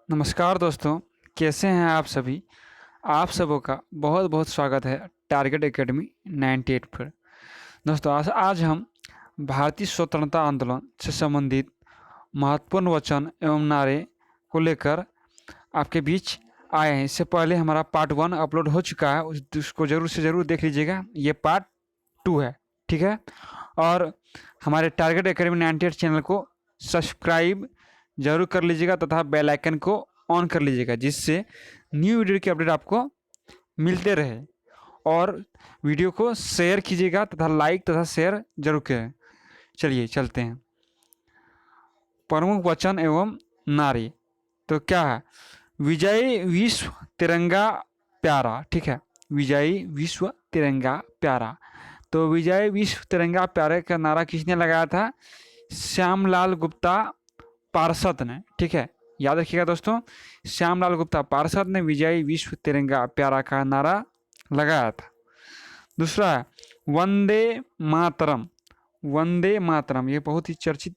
नमस्कार दोस्तों, कैसे हैं आप सभी? आप सबों का बहुत बहुत स्वागत है टारगेट एकेडमी 98 पर। दोस्तों आज हम भारतीय स्वतंत्रता आंदोलन से संबंधित महत्वपूर्ण वचन एवं नारे को लेकर आपके बीच आए हैं। इससे पहले हमारा पार्ट 1 अपलोड हो चुका है, उसको ज़रूर से ज़रूर देख लीजिएगा। ये पार्ट 2 है, ठीक है। और हमारे टारगेट एकेडमी 98 चैनल को सब्सक्राइब जरूर कर लीजिएगा तथा बेल आइकन को ऑन कर लीजिएगा, जिससे न्यू वीडियो की अपडेट आपको मिलते रहे। और वीडियो को शेयर कीजिएगा तथा लाइक तथा शेयर जरूर करें। चलिए चलते हैं। प्रमुख वचन एवं नारे तो क्या है? विजयी विश्व तिरंगा प्यारा, ठीक है। विजयी विश्व तिरंगा प्यारा। तो विजय विश्व तिरंगा प्यारे का नारा किसने लगाया था? श्यामलाल गुप्ता पार्षद ने, ठीक है। याद रखिएगा दोस्तों, श्यामलाल गुप्ता पार्षद ने विजयी विश्व तिरंगा प्यारा का नारा लगाया था। दूसरा है वंदे मातरम। वंदे मातरम ये बहुत ही चर्चित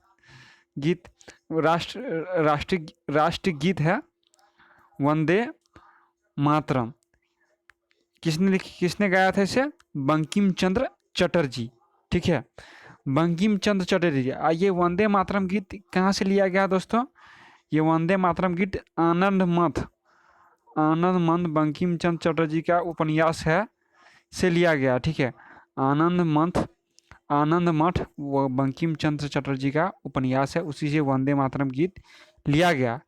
गीत, राष्ट्रीय गीत है वंदे मातरम। किसने गाया था इसे? बंकिम चंद्र चटर्जी, ठीक है। बंकिम चंद्र चटर्जी। ये वंदे मातरम गीत कहाँ से लिया गया दोस्तों? ये वंदे मातरम गीत आनंद मठ बंकिम चंद्र चटर्जी का उपन्यास है से लिया गया, ठीक है। आनंद मठ वो बंकिम चंद्र चटर्जी का उपन्यास है, उसी से वंदे मातरम गीत लिया गया,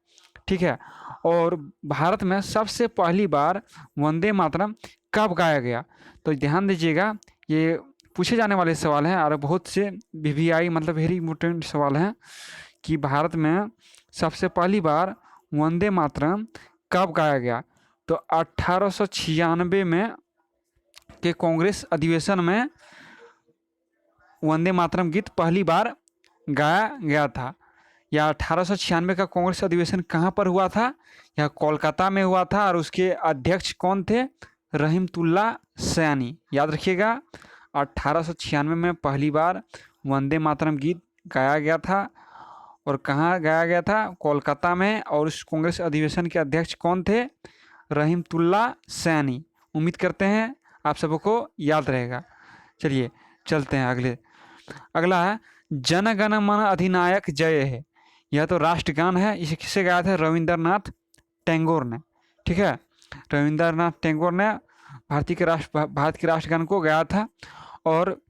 ठीक है। और भारत में सबसे पहली बार वंदे मातरम कब गाया गया? तो ध्यान दीजिएगा, ये पूछे जाने वाले सवाल हैं और बहुत से वीवीआई मतलब वेरी इंपॉर्टेंट सवाल हैं कि भारत में सबसे पहली बार वंदे मातरम कब गाया गया? तो 1896 में के कांग्रेस अधिवेशन में वंदे मातरम गीत पहली बार गाया गया था। यह 1896 का कांग्रेस अधिवेशन कहाँ पर हुआ था? यह कोलकाता में हुआ था और उसके अध्यक्ष कौन थे? रहीमतुल्ला सयानी। याद रखिएगा, 1896 में पहली बार वंदे मातरम गीत गाया गया था। और कहाँ गाया गया था? कोलकाता में। और उस कांग्रेस अधिवेशन के अध्यक्ष कौन थे? रहीमतुल्ला सयानी। उम्मीद करते हैं आप सबको याद रहेगा। चलिए चलते हैं अगला है जन गण मन अधिनायक जय है। यह तो राष्ट्रगान है। इसे किससे गाया था? रविंद्रनाथ टैगोर ने, ठीक है। रविंद्रनाथ टैगोर ने भारत के राष्ट्रगान को गाया था। और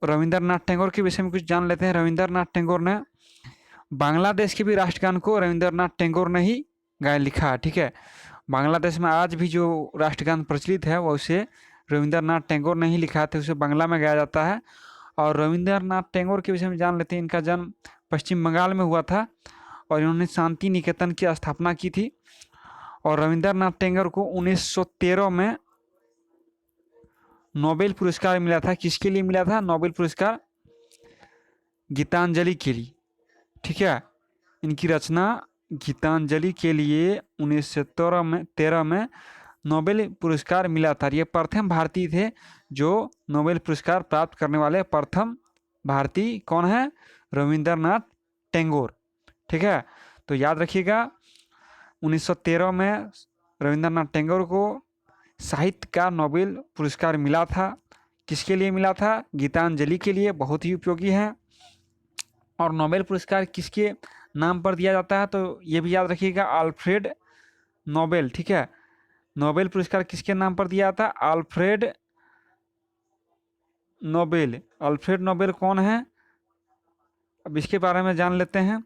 रविंद्रनाथ टैगोर के विषय में कुछ जान लेते हैं। रविंद्रनाथ टैगोर ने बांग्लादेश के भी राष्ट्रगान को रविंद्रनाथ टैगोर ने ही गाया लिखा, ठीक है। बांग्लादेश में आज भी जो राष्ट्रगान प्रचलित है वो उसे रविंद्रनाथ टैगोर ने ही लिखा था, उसे बांग्ला में गाया जाता है। और रविंद्रनाथ टैगोर के विषय में जान लेते हैं। इनका जन्म पश्चिम बंगाल में हुआ था और इन्होंने शांति निकेतन की स्थापना की थी। और रविंद्रनाथ टैगोर को 1913 में नोबेल पुरस्कार मिला था। किसके लिए मिला था नोबेल पुरस्कार? गीतांजलि के लिए, ठीक है। इनकी रचना गीतांजलि के लिए 1913 में नोबेल पुरस्कार मिला था। ये प्रथम भारतीय थे जो नोबेल पुरस्कार प्राप्त करने वाले प्रथम भारतीय कौन है? रविंद्रनाथ टैगोर, ठीक है। तो याद रखिएगा, 1913 में रविंद्रनाथ टैगोर को साहित्य का नोबेल पुरस्कार मिला था। किसके लिए मिला था? गीतांजलि के लिए। बहुत ही उपयोगी है। और नोबेल पुरस्कार किसके नाम पर दिया जाता है? तो ये भी याद रखिएगा, अल्फ्रेड नोबेल, ठीक है। नोबेल पुरस्कार किसके नाम पर दिया था? Alfred Nobel. अल्फ्रेड नोबेल कौन है? अब इसके बारे में जान लेते हैं।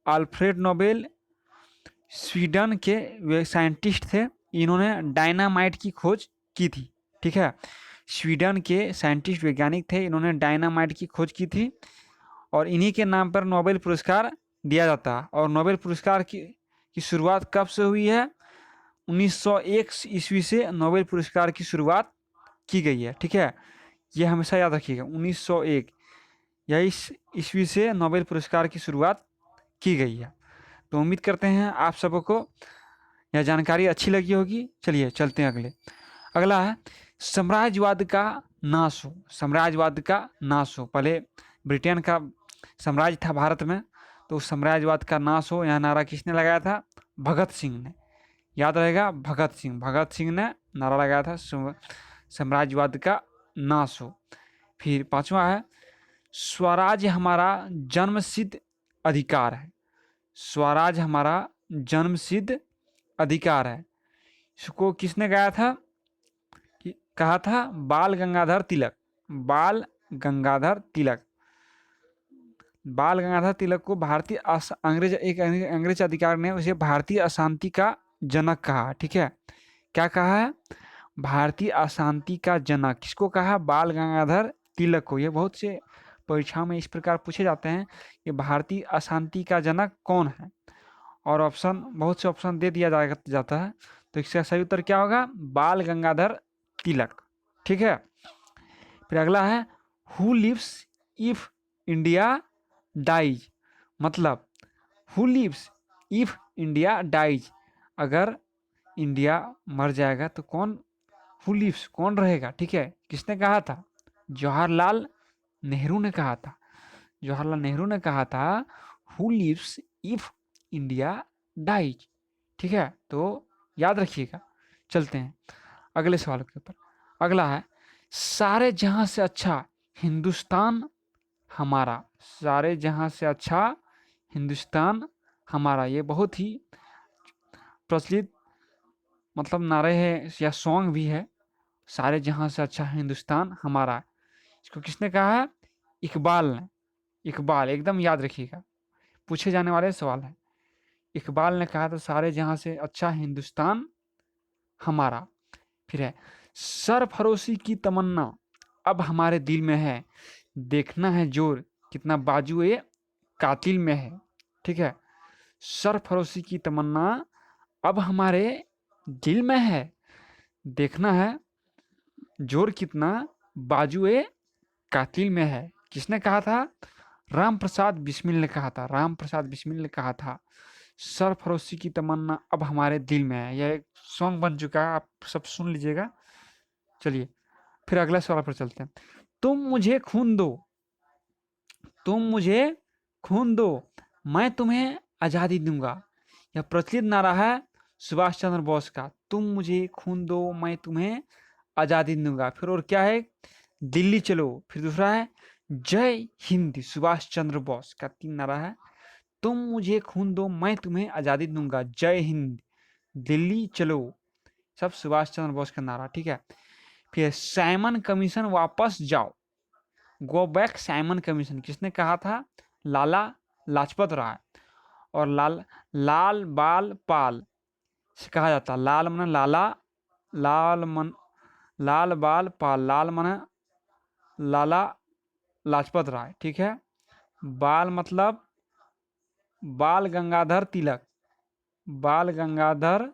अल्फ्रेड नोबेल स्वीडन के साइंटिस्ट थे। इन्होंने डायनामाइट की खोज की थी, ठीक है। स्वीडन के साइंटिस्ट वैज्ञानिक थे, इन्होंने डायनामाइट की खोज की थी और इन्हीं के नाम पर नोबेल पुरस्कार दिया जाता है। और नोबेल पुरस्कार की शुरुआत कब से हुई है? 1901 ईस्वी से नोबेल पुरस्कार की शुरुआत की गई है, ठीक है। ये हमेशा याद रखिएगा, 1901 यही ईस्वी से नोबेल पुरस्कार की शुरुआत की गई है। तो उम्मीद करते हैं आप सबको यह जानकारी अच्छी लगी होगी। चलिए चलते हैं अगला है साम्राज्यवाद का नाश हो। साम्राज्यवाद का नाश हो। पहले ब्रिटेन का साम्राज्य था भारत में, तो साम्राज्यवाद का नाश हो, यह नारा किसने लगाया था? भगत सिंह ने। याद रहेगा, भगत सिंह ने नारा लगाया था साम्राज्यवाद का नाश हो। फिर पांचवा है, स्वराज हमारा जन्मसिद्ध अधिकार है। स्वराज हमारा जन्मसिद्ध अधिकार है। इसको किसने गाया था? कहा था बाल गंगाधर तिलक। बाल गंगाधर तिलक। बाल गंगाधर तिलक को भारतीय अंग्रेज अधिकारी ने उसे भारतीय अशांति का जनक कहा। ठीक है, क्या कहा है? भारतीय अशांति का जनक किसको कहा? बाल गंगाधर तिलक को। ये बहुत से परीक्षाओं में इस प्रकार पूछे जाते हैं कि भारतीय अशांति का जनक कौन है, और ऑप्शन, बहुत से ऑप्शन दे दिया जाता है। तो इसका सही उत्तर क्या होगा? बाल गंगाधर तिलक। ठीक है, फिर अगला है, who lives if India dies. मतलब who lives if India dies, अगर इंडिया मर जाएगा तो कौन, हु लिव्स, कौन रहेगा? ठीक है, किसने कहा था? जवाहरलाल नेहरू ने कहा था। जवाहरलाल नेहरू ने कहा था who lives if India dies. ठीक है, तो याद रखिएगा। चलते हैं अगले सवाल के ऊपर। अगला है, सारे जहां से अच्छा हिंदुस्तान हमारा। सारे जहां से अच्छा हिंदुस्तान हमारा, ये बहुत ही प्रचलित मतलब नारे है या सॉन्ग भी है। सारे जहां से अच्छा हिंदुस्तान हमारा, इसको किसने कहा है? इकबाल ने। इकबाल, एकदम याद रखिएगा, पूछे जाने वाले सवाल है। इकबाल ने कहा था सारे जहां से अच्छा हिंदुस्तान हमारा। फिर है, सरफरोशी की तमन्ना अब हमारे दिल में है, देखना है जोर कितना बाजुए कातिल में है। ठीक है, सरफरोशी की तमन्ना अब हमारे दिल में है, देखना है जोर कितना बाजुए कातिल में है। किसने कहा था? राम प्रसाद बिस्मिल ने कहा था। राम प्रसाद बिस्मिल ने कहा था सरफरोशी की तमन्ना अब हमारे दिल में है। यह एक सॉन्ग बन चुका है, आप सब सुन लीजिएगा। चलिए फिर अगला सवाल पर चलते हैं। तुम मुझे खून दो, तुम मुझे खून दो, मैं तुम्हें आजादी दूंगा। यह प्रचलित नारा है सुभाष चंद्र बोस का। तुम मुझे खून दो, मैं तुम्हें आजादी दूंगा। फिर और क्या है? दिल्ली चलो। फिर दूसरा है जय हिंद, सुभाष चंद्र बोस का 3 नारा है। तुम मुझे खून दो, मैं तुम्हें आजादी दूंगा, जय हिंद, दिल्ली चलो, सब सुभाष चंद्र बोस का नारा। ठीक है, फिर साइमन कमीशन वापस जाओ, गो बैक साइमन कमीशन, किसने कहा था? लाला लाजपत राय। और लाल बाल पाल से कहा जाता है। लाल मन लाला, लाल बाल पाल, लाल मन लाला लाजपत राय। ठीक है, बाल मतलब बाल गंगाधर तिलक। बाल गंगाधर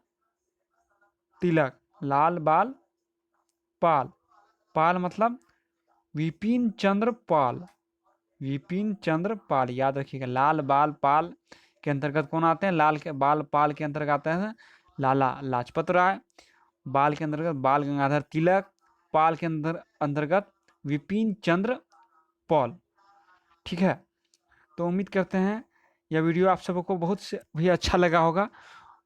तिलक। लाल बाल पाल, पाल मतलब विपिन चंद्र पाल। विपिन चंद्र पाल, याद रखिएगा। लाल बाल पाल के अंतर्गत कौन आते हैं? लाल के बाल पाल के अंतर्गत आते हैं लाला लाजपत राय, बाल के अंतर्गत बाल गंगाधर तिलक, पाल के अंतर्गत विपिन चंद्र पाल। ठीक है, तो उम्मीद करते हैं यह वीडियो आप सबको बहुत से भी अच्छा लगा होगा।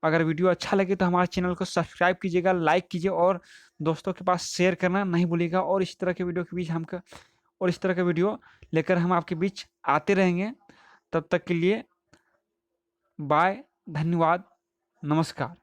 अगर वीडियो अच्छा लगे तो हमारे चैनल को सब्सक्राइब कीजिएगा, लाइक कीजिए और दोस्तों के पास शेयर करना नहीं भूलिएगा। और इस तरह के वीडियो के बीच और इस तरह के वीडियो लेकर हम आपके बीच आते रहेंगे। तब तक के लिए बाय, धन्यवाद, नमस्कार।